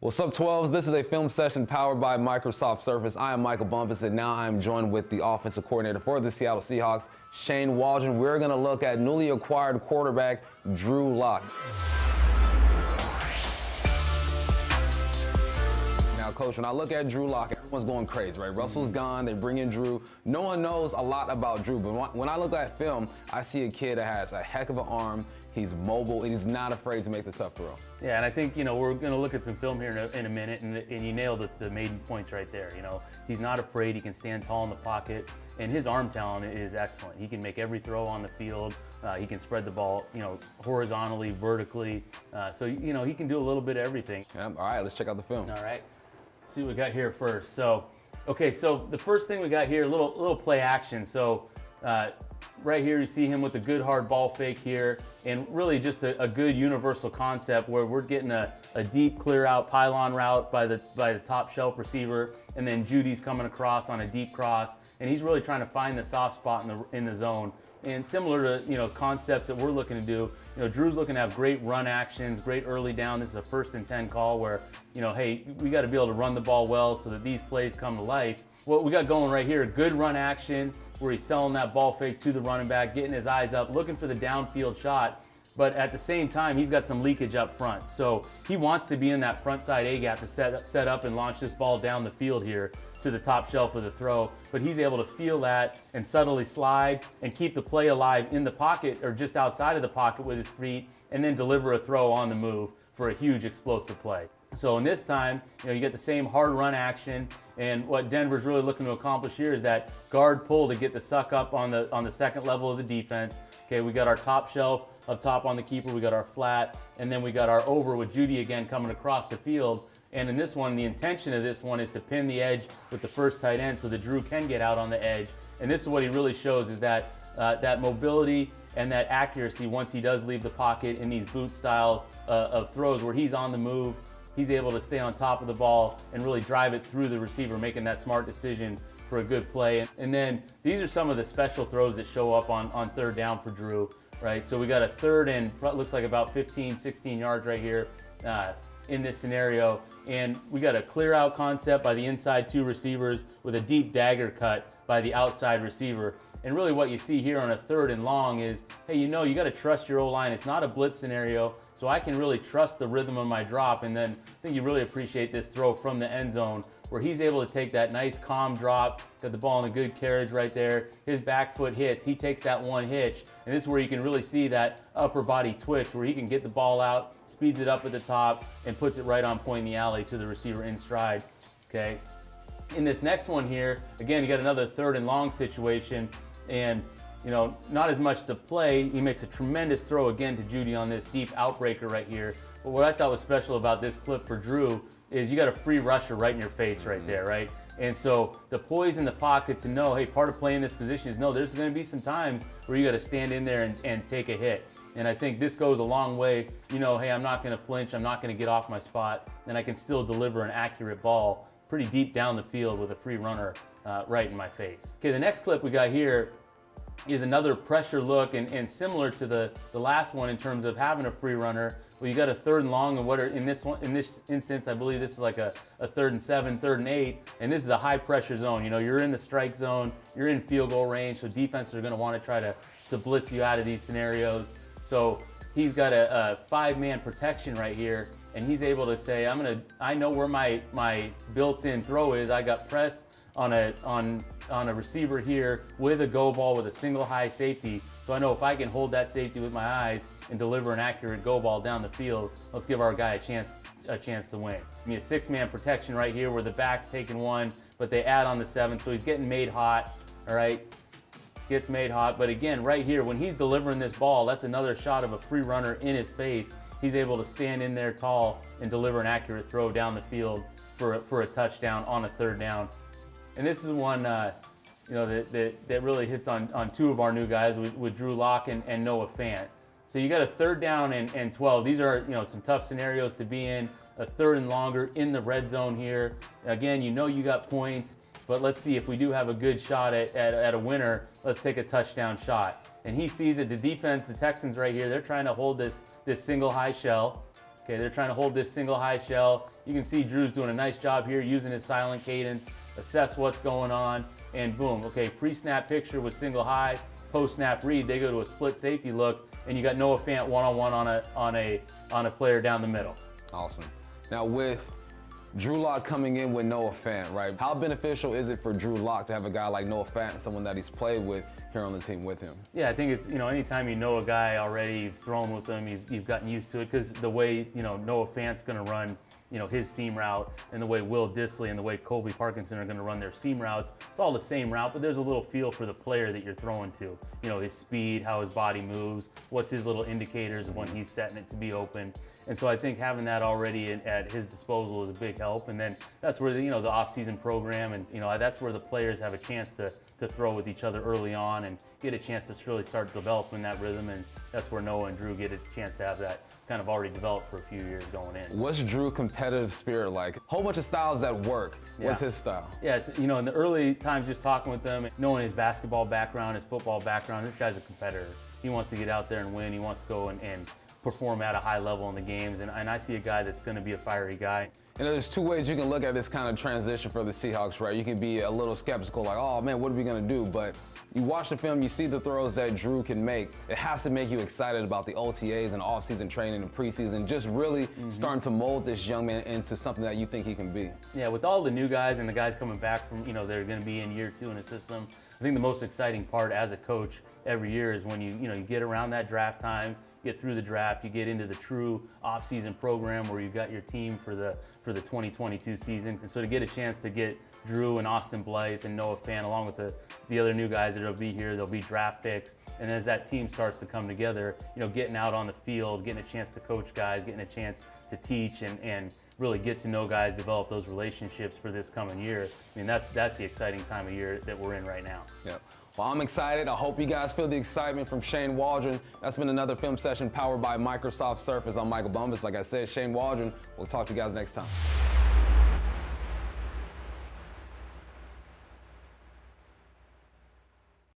What's up, 12s? This is a film session powered by Microsoft Surface. I am Michael Bumpus, and now I'm joined with the offensive coordinator for the Seattle Seahawks, Shane Waldron. We're going to look at newly acquired quarterback Drew Lock. Now, Coach, when I look at Drew Lock, everyone's going crazy, right? Russell's gone, they bring in Drew. No one knows a lot about Drew, but when I look at film, I see a kid that has a heck of an arm. He's mobile, and he's not afraid to make the tough throw. Yeah, and I think, we're going to look at some film here in a minute, and you nailed the main points right there. He's not afraid. He can stand tall in the pocket, and his arm talent is excellent. He can make every throw on the field. He can spread the ball, horizontally, vertically. So, he can do a little bit of everything. Yeah, all right, let's check out the film. All right, see what we got here first. So, okay, so the first thing we got here, a little play action. So, right here, you see him with a good hard ball fake here, and really just a good universal concept where we're getting a deep clear out pylon route by the top shelf receiver, and then Judy's coming across on a deep cross, and he's really trying to find the soft spot in the zone. And similar to concepts that we're looking to do, Drew's looking to have great run actions, great early down. This is a 1st and 10 call where hey, we got to be able to run the ball well so that these plays come to life. What we got going right here, good run action where he's selling that ball fake to the running back, getting his eyes up, looking for the downfield shot, but at the same time, he's got some leakage up front. So he wants to be in that front side A-gap to set up and launch this ball down the field here to the top shelf of the throw, but he's able to feel that and subtly slide and keep the play alive in the pocket or just outside of the pocket with his feet, and then deliver a throw on the move for a huge explosive play. So in this time, you get the same hard run action, and what Denver's really looking to accomplish here is that guard pull to get the suck up on the second level of the defense. Okay, we got our top shelf up top on the keeper, we got our flat, and then we got our over with Judy again coming across the field. And in this one, the intention of this one is to pin the edge with the first tight end so that Drew can get out on the edge. And this is what he really shows, is that that mobility and that accuracy once he does leave the pocket in these boot style of throws where he's on the move. He's able to stay on top of the ball and really drive it through the receiver, making that smart decision for a good play. And then these are some of the special throws that show up on 3rd down for Drew, right? So we got a 3rd and looks like about 15, 16 yards right here in this scenario. And we got a clear out concept by the inside 2 receivers with a deep dagger cut by the outside receiver. And really what you see here on a 3rd and long is, hey, you got to trust your O-line. It's not a blitz scenario, so I can really trust the rhythm of my drop. And then I think you really appreciate this throw from the end zone where he's able to take that nice calm drop, got the ball in a good carriage right there. His back foot hits, he takes that one hitch, and this is where you can really see that upper body twitch where he can get the ball out, speeds it up at the top, and puts it right on point in the alley to the receiver in stride, okay? In this next one here, again, you got another 3rd and long situation, and not as much to play. He makes a tremendous throw again to Judy on this deep outbreaker right here. But what I thought was special about this clip for Drew is you got a free rusher right in your face right there, right? And so the poise in the pocket to know, hey, part of playing this position is there's going to be some times where you got to stand in there and take a hit. And I think this goes a long way. Hey, I'm not going to flinch. I'm not going to get off my spot. And I can still deliver an accurate ball pretty deep down the field with a free runner right in my face. Okay, the next clip we got here is another pressure look and similar to the last one in terms of having a free runner. Well, you got a 3rd and long, and in this instance, I believe this is like a 3rd and 7, 3rd and 8, and this is a high pressure zone. You're in the strike zone, you're in field goal range, so defenses are going to want to try to blitz you out of these scenarios. So he's got a 5-man protection right here, and he's able to say, I know where my built-in throw is. I got press on a receiver here with a go ball with a single high safety. So I know if I can hold that safety with my eyes and deliver an accurate go ball down the field, let's give our guy a chance to win. I mean, a 6-man protection right here where the back's taking 1, but they add on the 7, so he's getting made hot, all right? Gets made hot, but again, right here, when he's delivering this ball, that's another shot of a free runner in his face. He's able to stand in there tall and deliver an accurate throw down the field for a touchdown on a 3rd down. And this is one that really hits on 2 of our new guys with Drew Lock and Noah Fant. So you got a 3rd down and 12. These are some tough scenarios to be in. A 3rd and longer in the red zone here. Again, you got points, but let's see if we do have a good shot at a winner. Let's take a touchdown shot. And he sees that the defense, the Texans right here, they're trying to hold this single high shell. Okay, they're trying to hold this single high shell. You can see Drew's doing a nice job here using his silent cadence, assess what's going on, and boom. Okay, pre-snap picture with single high, post-snap read, they go to a split safety look, and you got Noah Fant one-on-one on a player down the middle. Awesome. Now with Drew Lock coming in with Noah Fant, right? How beneficial is it for Drew Lock to have a guy like Noah Fant, someone that he's played with here on the team with him? Yeah, I think it's, anytime you know a guy already, you've thrown with him, you've gotten used to it, because the way, Noah Fant's going to run, his seam route, and the way Will Dissly and the way Colby Parkinson are going to run their seam routes, it's all the same route, but there's a little feel for the player that you're throwing to. His speed, how his body moves, what's his little indicators of when he's setting it to be open. And so I think having that already at his disposal is a big help. And then that's where the off-season program, and that's where the players have a chance to throw with each other early on and get a chance to really start developing that rhythm. And that's where Noah and Drew get a chance to have that kind of already developed for a few years going in. What's Drew's competitive spirit like? Whole bunch of styles that work. What's his style? Yeah, in the early times, just talking with him, knowing his basketball background, his football background, this guy's a competitor. He wants to get out there and win. He wants to go and perform at a high level in the games, and I see a guy that's going to be a fiery guy. There's two ways you can look at this kind of transition for the Seahawks, right? You can be a little skeptical, like, oh man, what are we going to do? But you watch the film, you see the throws that Drew can make. It has to make you excited about the OTAs and off-season training and preseason, just really starting to mold this young man into something that you think he can be. Yeah, with all the new guys and the guys coming back from, they're going to be in year 2 in the system, I think the most exciting part as a coach every year is when you get around that draft time, get through the draft, you get into the true off-season program where you've got your team for the 2022 season. And so to get a chance to get Drew and Austin Blythe and Noah Fant, along with the other new guys that'll be here, there'll be draft picks. And as that team starts to come together, getting out on the field, getting a chance to coach guys, getting a chance to teach and really get to know guys, develop those relationships for this coming year. I mean, that's the exciting time of year that we're in right now. Yep. Well, I'm excited. I hope you guys feel the excitement from Shane Waldron. That's been another film session powered by Microsoft Surface. I'm Michael Bumpus. Like I said, Shane Waldron. We'll talk to you guys next time.